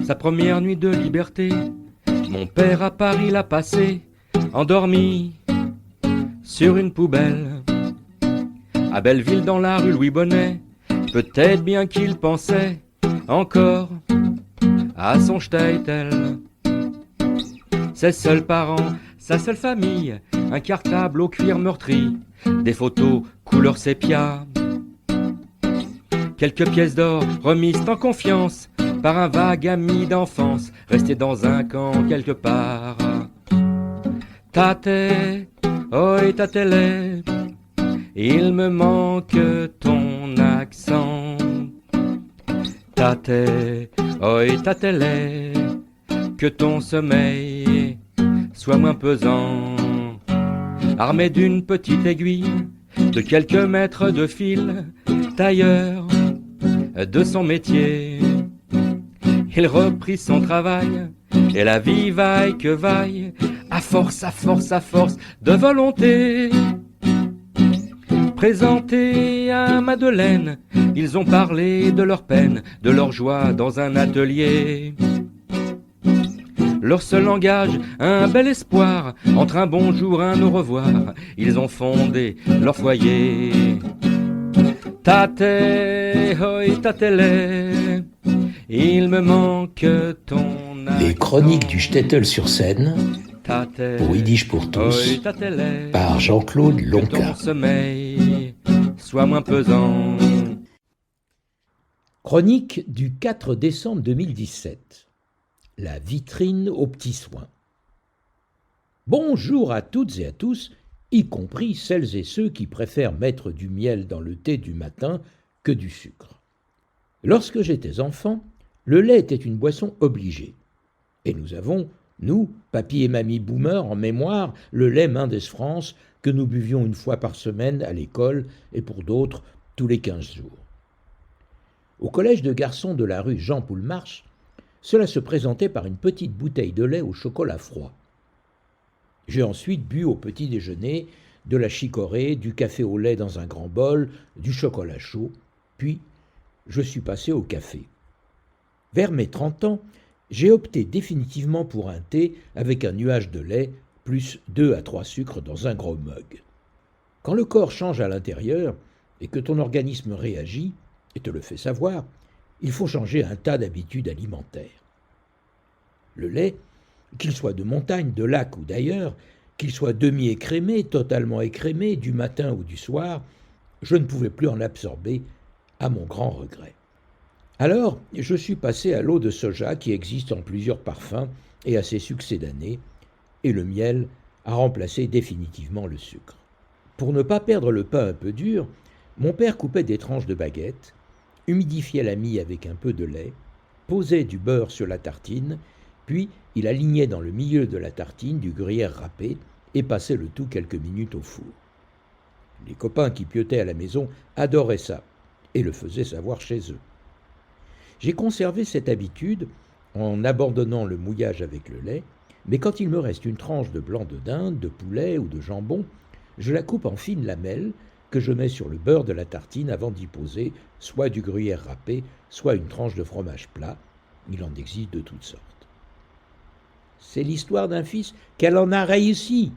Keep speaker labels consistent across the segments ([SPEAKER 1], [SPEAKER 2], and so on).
[SPEAKER 1] sa première nuit de liberté. Mon père à Paris l'a passé, endormi sur une poubelle. À Belleville dans la rue Louis Bonnet, peut-être bien qu'il pensait encore à son Statel. Ses seuls parents, sa seule famille, un cartable au cuir meurtri, des photos couleur sépia, quelques pièces d'or remises en confiance par un vague ami d'enfance, resté dans un camp quelque part. Tate, oi tatele, il me manque ton accent. Tate, oi tatele, que ton sommeil soit moins pesant. Armé d'une petite aiguille, de quelques mètres de fil, tailleur de son métier, il reprit son travail, et la vie vaille que vaille, à force de volonté. Présentés à Madeleine, ils ont parlé de leur peine, de leur joie dans un atelier. Leur seul langage, un bel espoir, entre un bonjour, un au revoir, ils ont fondé leur foyer. Tate, hoi tatele, il me manque ton accent.
[SPEAKER 2] Les chroniques du Shtetl sur Seine,
[SPEAKER 1] Tate,
[SPEAKER 2] au Yiddish pour tous,
[SPEAKER 1] hoi tatele,
[SPEAKER 2] par Jean-Claude
[SPEAKER 1] que
[SPEAKER 2] Lonca.
[SPEAKER 1] ton sommeil soit moins pesant.
[SPEAKER 3] Chronique du 4 décembre 2017. La vitrine aux petits soins. Bonjour à toutes et à tous, y compris celles et ceux qui préfèrent mettre du miel dans le thé du matin que du sucre. Lorsque j'étais enfant, le lait était une boisson obligée. Et nous avons, nous, papy et mamie boomer, en mémoire, le lait Mendes France que nous buvions une fois par semaine à l'école et pour d'autres tous les 15 jours. Au collège de garçons de la rue Jean-Poulmarche, cela se présentait par une petite bouteille de lait au chocolat froid. J'ai ensuite bu au petit déjeuner de la chicorée, du café au lait dans un grand bol, du chocolat chaud, puis je suis passé au café. Vers mes 30 ans, j'ai opté définitivement pour un thé avec un nuage de lait, plus 2 à 3 sucres dans un gros mug. Quand le corps change à l'intérieur et que ton organisme réagit, et te le fait savoir, il faut changer un tas d'habitudes alimentaires. Le lait, qu'il soit de montagne, de lac ou d'ailleurs, qu'il soit demi-écrémé, totalement écrémé, du matin ou du soir, je ne pouvais plus en absorber, à mon grand regret. Alors, je suis passé à l'eau de soja qui existe en plusieurs parfums et assez succédanés, et le miel a remplacé définitivement le sucre. Pour ne pas perdre le pain un peu dur, mon père coupait des tranches de baguette, humidifiait la mie avec un peu de lait, posait du beurre sur la tartine, puis il alignait dans le milieu de la tartine du gruyère râpé et passait le tout quelques minutes au four. Les copains qui piautaient à la maison adoraient ça et le faisaient savoir chez eux. J'ai conservé cette habitude en abandonnant le mouillage avec le lait, mais quand il me reste une tranche de blanc de dinde, de poulet ou de jambon, je la coupe en fines lamelles que je mets sur le beurre de la tartine avant d'y poser soit du gruyère râpé, soit une tranche de fromage plat. Il en existe de toutes sortes. C'est l'histoire d'un fils qu'elle en a réussi,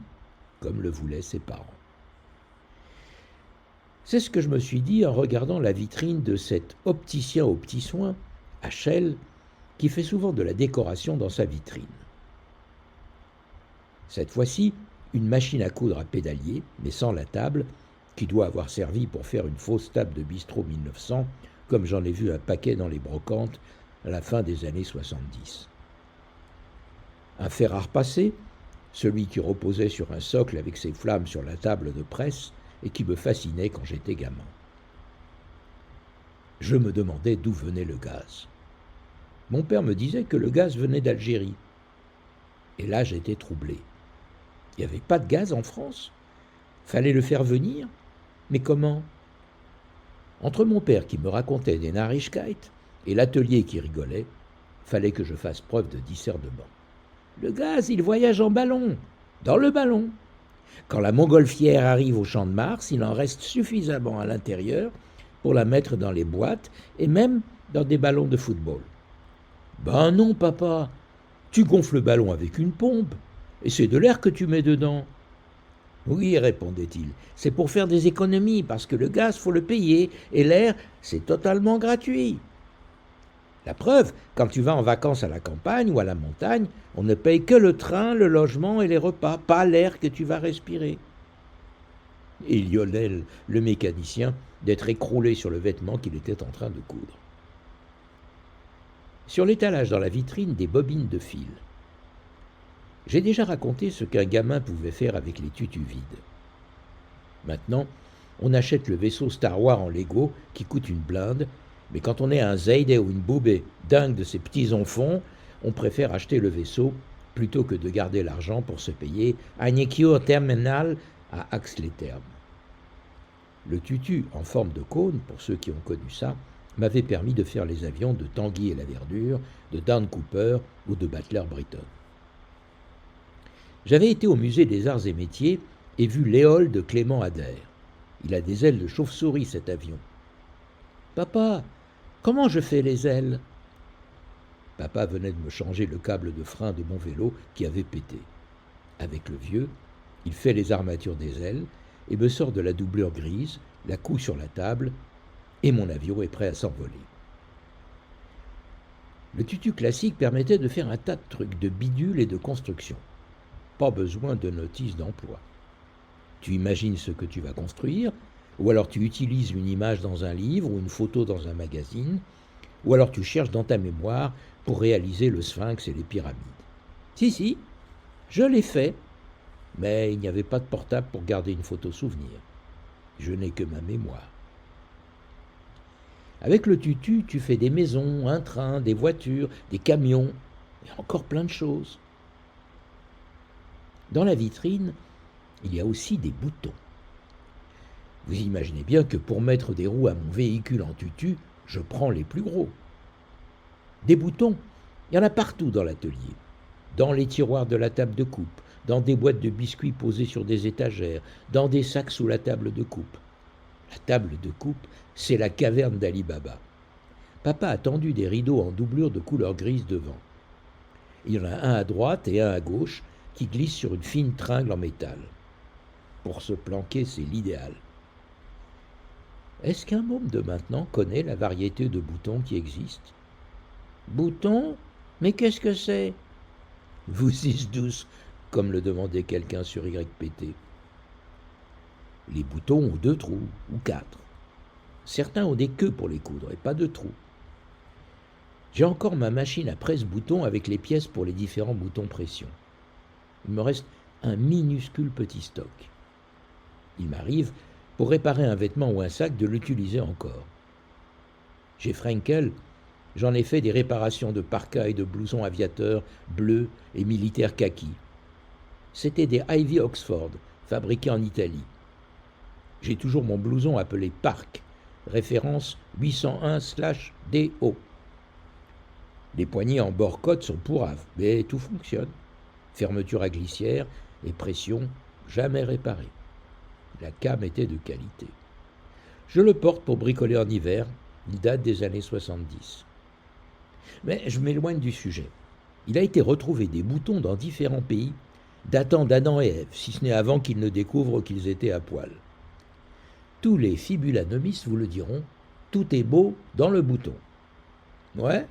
[SPEAKER 3] comme le voulaient ses parents. C'est ce que je me suis dit en regardant la vitrine de cet opticien aux petits soins, à Chelles, qui fait souvent de la décoration dans sa vitrine. Cette fois-ci, une machine à coudre à pédalier, mais sans la table, qui doit avoir servi pour faire une fausse table de bistrot 1900, comme j'en ai vu un paquet dans les brocantes à la fin des années 70. Un fer à repasser, celui qui reposait sur un socle avec ses flammes sur la table de presse et qui me fascinait quand j'étais gamin. Je me demandais d'où venait le gaz. Mon père me disait que le gaz venait d'Algérie. Et là, j'étais troublé. Il n'y avait pas de gaz en France ? Fallait le faire venir ? Mais comment ? Entre mon père qui me racontait des Narishkeit et l'atelier qui rigolait, fallait que je fasse preuve de discernement. Le gaz, il voyage en ballon, dans le ballon. Quand la montgolfière arrive au champ de Mars, il en reste suffisamment à l'intérieur pour la mettre dans les boîtes et même dans des ballons de football. Ben non, papa. Tu gonfles le ballon avec une pompe, et c'est de l'air que tu mets dedans. Oui, répondait-il, c'est pour faire des économies, parce que le gaz, faut le payer, et l'air, c'est totalement gratuit. La preuve, quand tu vas en vacances à la campagne ou à la montagne, on ne paye que le train, le logement et les repas, pas l'air que tu vas respirer. Et Lionel, le mécanicien, d'être écroulé sur le vêtement qu'il était en train de coudre. Sur l'étalage dans la vitrine, des bobines de fil. J'ai déjà raconté ce qu'un gamin pouvait faire avec les tutus vides. Maintenant, on achète le vaisseau Star Wars en Lego qui coûte une blinde, mais quand on est un Zeide ou une Boubé dingue de ces petits enfants, on préfère acheter le vaisseau plutôt que de garder l'argent pour se payer un Equio terminal à Ax-les-Thermes. Le tutu en forme de cône, pour ceux qui ont connu ça, m'avait permis de faire les avions de Tanguy et la Verdure, de Dan Cooper ou de Butler Britton. J'avais été au musée des Arts et Métiers et vu l'éole de Clément Ader. Il a des ailes de chauve-souris, cet avion. « Papa, comment je fais les ailes ?» Papa venait de me changer le câble de frein de mon vélo qui avait pété. Avec le vieux, il fait les armatures des ailes et me sort de la doublure grise, la coud sur la table, et mon avion est prêt à s'envoler. Le tutu classique permettait de faire un tas de trucs, de bidules et de construction. Pas besoin de notice d'emploi. Tu imagines ce que tu vas construire, ou alors tu utilises une image dans un livre ou une photo dans un magazine, ou alors tu cherches dans ta mémoire pour réaliser le sphinx et les pyramides. Si, je l'ai fait, mais il n'y avait pas de portable pour garder une photo souvenir. Je n'ai que ma mémoire. Avec le tutu, tu fais des maisons, un train, des voitures, des camions, et encore plein de choses. Dans la vitrine, il y a aussi des boutons. Vous imaginez bien que pour mettre des roues à mon véhicule en tutu, je prends les plus gros. Des boutons, il y en a partout dans l'atelier. Dans les tiroirs de la table de coupe, dans des boîtes de biscuits posées sur des étagères, dans des sacs sous la table de coupe. La table de coupe, c'est la caverne d'Ali Baba. Papa a tendu des rideaux en doublure de couleur grise devant. Il y en a un à droite et un à gauche qui glissent sur une fine tringle en métal. Pour se planquer, c'est l'idéal. Est-ce qu'un môme de maintenant connaît la variété de boutons qui existent ? Boutons ? Mais qu'est-ce que c'est ? Vous 6-12, comme le demandait quelqu'un sur YPT. Les boutons ont 2 trous, ou 4. Certains ont des queues pour les coudre et pas de trous. J'ai encore ma machine à presse-boutons avec les pièces pour les différents boutons pression. Il me reste un minuscule petit stock. Il m'arrive, pour réparer un vêtement ou un sac, de l'utiliser encore. Chez Frenkel, j'en ai fait des réparations de parkas et de blousons aviateurs bleus et militaires kaki. C'était des Ivy Oxford, fabriqués en Italie. J'ai toujours mon blouson appelé Park, référence 801/DO. Les poignées en bord-côte sont pourraves, mais tout fonctionne. Fermeture à glissière et pression jamais réparée. La came était de qualité. Je le porte pour bricoler en hiver, il date des années 70. Mais je m'éloigne du sujet. Il a été retrouvé des boutons dans différents pays, datant d'Adam et Ève, si ce n'est avant qu'ils ne découvrent qu'ils étaient à poil. Tous les fibulanomistes vous le diront, tout est beau dans le bouton. Ouais,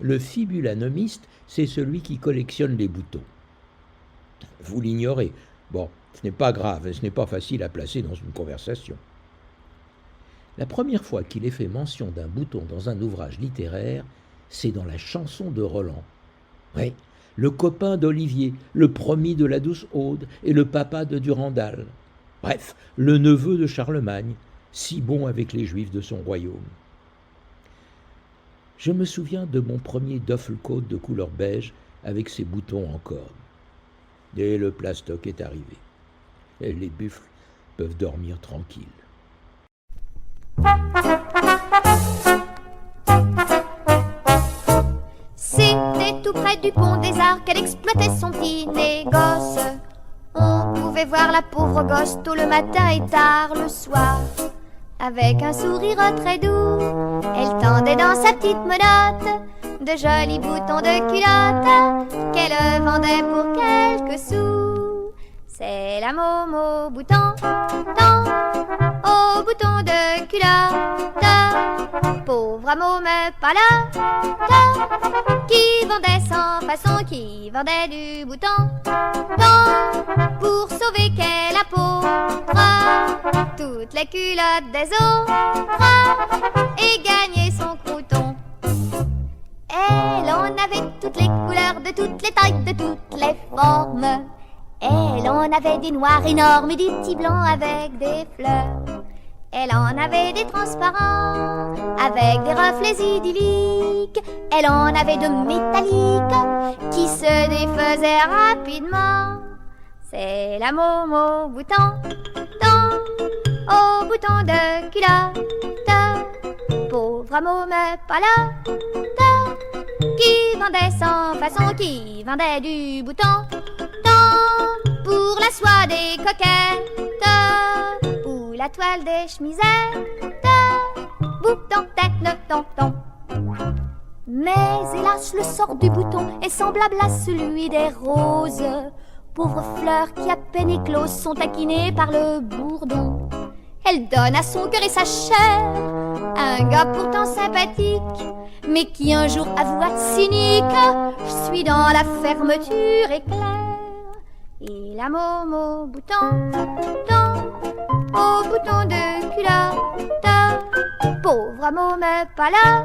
[SPEAKER 3] le fibulanomiste, c'est celui qui collectionne les boutons. Vous l'ignorez. Bon, ce n'est pas grave, ce n'est pas facile à placer dans une conversation. La première fois qu'il est fait mention d'un bouton dans un ouvrage littéraire, c'est dans la chanson de Roland. Oui, le copain d'Olivier, le promis de la douce Aude et le papa de Durandal. Bref, le neveu de Charlemagne, si bon avec les Juifs de son royaume. Je me souviens de mon premier duffel-coat de couleur beige avec ses boutons en corde. Et le plastoc est arrivé. Et les buffles peuvent dormir tranquilles.
[SPEAKER 4] C'était tout près du pont des Arts qu'elle exploitait son petit négoce. On pouvait voir la pauvre gosse tôt le matin et tard le soir. Avec un sourire très doux, elle tendait dans sa petite menotte de jolis boutons de culotte qu'elle vendait pour quelques sous. C'est la Momo Bouton, tant au bouton de culotte, pauvre môme pas là, qui vendait sans façon, qui vendait du bouton, tant pour sauver qu'elle a pauvre toutes les culottes des autres et gagner son crouton. Elle en avait toutes les couleurs, de toutes les tailles, de toutes les formes. Elle en avait des noirs énormes et des petits blancs avec des fleurs. Elle en avait des transparents avec des reflets idylliques. Elle en avait de métalliques qui se défaisaient rapidement. C'est la Momo Bouton, tant au bouton de culotte, pauvre môme pas là, qui vendait sans façon, qui vendait du bouton, tant pour la soie des coquettes ou la toile des chemisettes, bouton, tête, tonton. Mais hélas, le sort du bouton est semblable à celui des roses, pauvres fleurs qui à peine écloses sont taquinées par le bourdon. Elle donne à son cœur et sa chair un gars pourtant sympathique, mais qui un jour avoua cynique: je suis dans la fermeture éclair. Et la Momo Bouton, tant au bouton de culotte, pauvre môme pas là,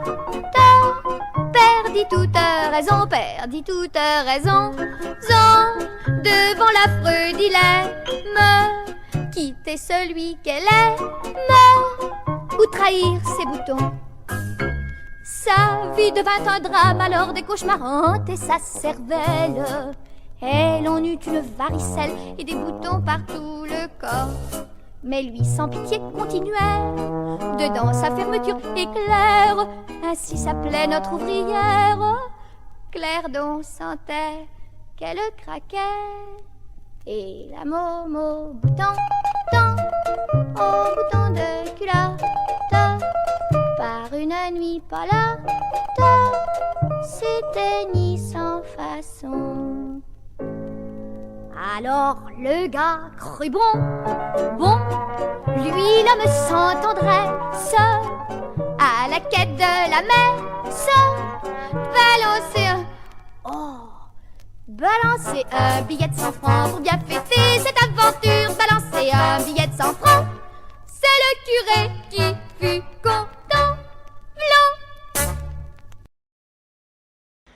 [SPEAKER 4] perdit toute raison, perdit toute raison, devant l'affreux dilemme, quitter celui qu'elle aime ou trahir ses boutons. Sa vie devint un drame, alors des cauchemars hantaient sa cervelle. Elle en eut une varicelle et des boutons par tout le corps. Mais lui, sans pitié, continuait dedans sa fermeture éclair. Ainsi s'appelait notre ouvrière, Claire, dont sentait qu'elle craquait. Et la Momo Bouton, tant au bouton de culotte, par une nuit pas là, s'éteignit sans façon. Alors le gars crut bon, lui l'homme sans tendresse, à la quête de la messe, balancer un billet de 100 francs pour bien fêter cette aventure. Balancer un billet de 100 francs, c'est le curé qui fut content. V'là.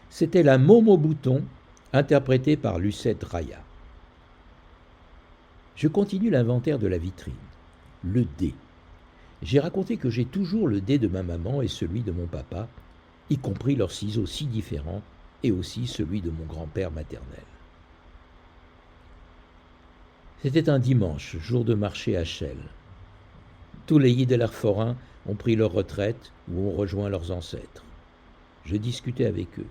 [SPEAKER 3] C'était la Momo Bouton, interprétée par Lucette Raya. Je continue l'inventaire de la vitrine. Le dé. J'ai raconté que j'ai toujours le dé de ma maman et celui de mon papa, y compris leurs ciseaux si différents, et aussi celui de mon grand-père maternel. C'était un dimanche, jour de marché à Chelles. Tous les Yiddeler forains ont pris leur retraite ou ont rejoint leurs ancêtres. Je discutais avec eux.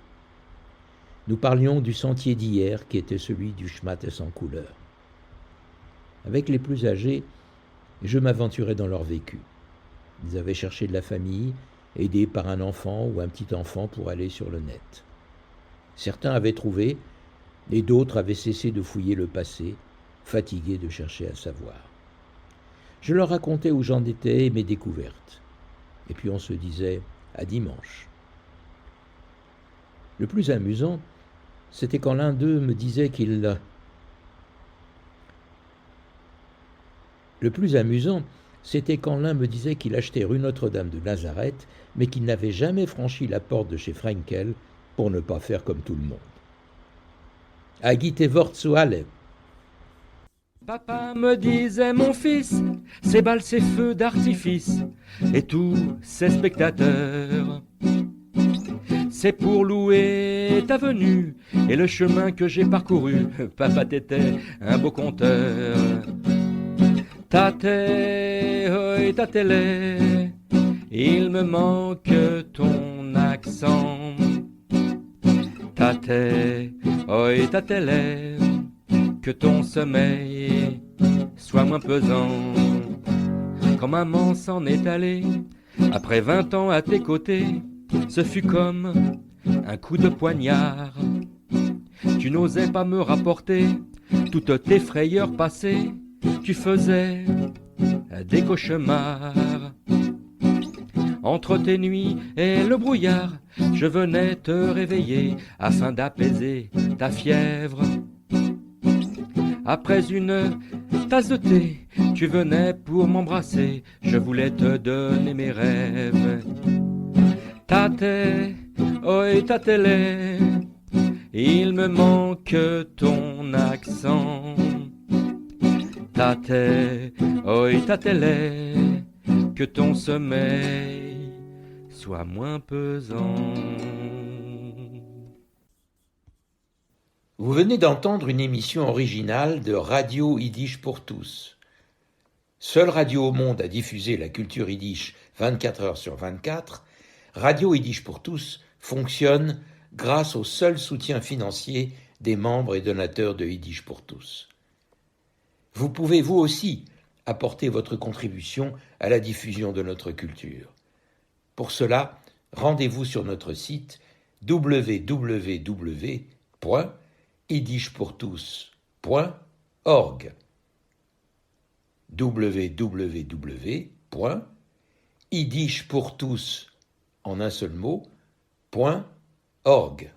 [SPEAKER 3] Nous parlions du sentier d'hier qui était celui du Schmatt sans couleur. Avec les plus âgés, je m'aventurais dans leur vécu. Ils avaient cherché de la famille, aidés par un enfant ou un petit enfant pour aller sur le net. Certains avaient trouvé, et d'autres avaient cessé de fouiller le passé, fatigués de chercher à savoir. Je leur racontais où j'en étais et mes découvertes. Et puis on se disait à dimanche. Le plus amusant, c'était quand l'un d'eux me disait qu'il... Le plus amusant, c'était quand l'un me disait qu'il achetait rue Notre-Dame de Nazareth, mais qu'il n'avait jamais franchi la porte de chez Frenkel pour ne pas faire comme tout le monde. Agite Wort zu alle.
[SPEAKER 1] Papa me disait, mon fils, ces balles, ces feux d'artifice, et tous ces spectateurs, c'est pour louer ta venue et le chemin que j'ai parcouru. Papa, t'étais un beau conteur. Tate, oi, tatele, il me manque ton accent. Tate, oi, tatele, que ton sommeil soit moins pesant. Quand maman s'en est allée, après 20 ans à tes côtés, ce fut comme un coup de poignard. Tu n'osais pas me rapporter toutes tes frayeurs passées, tu faisais des cauchemars. Entre tes nuits et le brouillard, je venais te réveiller afin d'apaiser ta fièvre. Après une tasse de thé, tu venais pour m'embrasser, je voulais te donner mes rêves. Tate, oi tatele, il me manque ton accent. Tate, oi tatele, que ton sommeil soit moins pesant.
[SPEAKER 3] Vous venez d'entendre une émission originale de Radio Yiddish pour tous. Seule radio au monde à diffuser la culture yiddish 24 heures sur 24, Radio Yiddish pour tous fonctionne grâce au seul soutien financier des membres et donateurs de Yiddish pour tous. Vous pouvez vous aussi apporter votre contribution à la diffusion de notre culture. Pour cela, rendez-vous sur notre site www.yiddishpourtous.org www.yiddishpourtous en un seul mot, .org